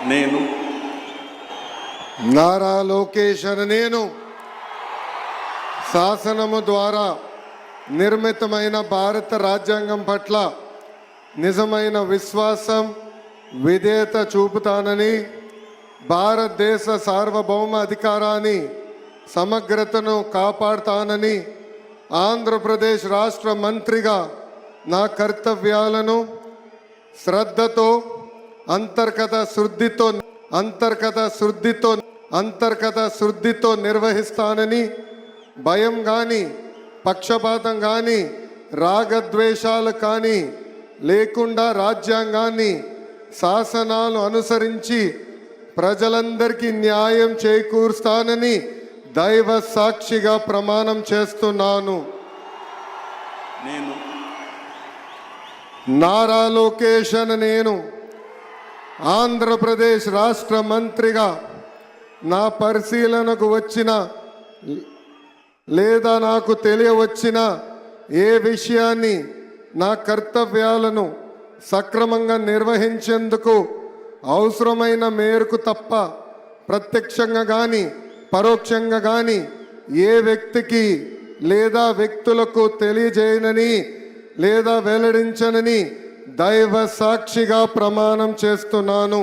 నేను నారా లోకేష్ అనే నేను శాసనము ద్వారా నిర్మితమైన భారత రాజ్యాంగం పట్ల నిజమైన విశ్వాసం విధేయత చూపుతానని, భారతదేశ సార్వభౌమ అధికారాన్ని సమగ్రతను కాపాడుతానని, ఆంధ్రప్రదేశ్ రాష్ట్ర మంత్రిగా నా కర్తవ్యాలను శ్రద్ధతో అంతర్గత శుద్ధితో నిర్వహిస్తానని, భయం కానీ పక్షపాతం కానీ రాగద్వేషాలు కానీ లేకుండా రాజ్యాంగాన్ని శాసనాలు అనుసరించి ప్రజలందరికీ న్యాయం చేకూరుస్తానని దైవ సాక్షిగా ప్రమాణం చేస్తున్నాను. నేను నారా లోకేష్ అనే నేను ఆంధ్రప్రదేశ్ రాష్ట్ర మంత్రిగా నా పరిశీలనకు వచ్చిన లేదా నాకు తెలియవచ్చిన ఏ విషయాన్ని నా కర్తవ్యాలను సక్రమంగా నిర్వహించేందుకు అవసరమైన మేరకు తప్ప ప్రత్యక్షంగా కానీ పరోక్షంగా కానీ ఏ వ్యక్తికి లేదా వ్యక్తులకు తెలియజేయనని లేదా వెల్లడించనని దైవ సాక్షిగా ప్రమాణం చేస్తున్నాను.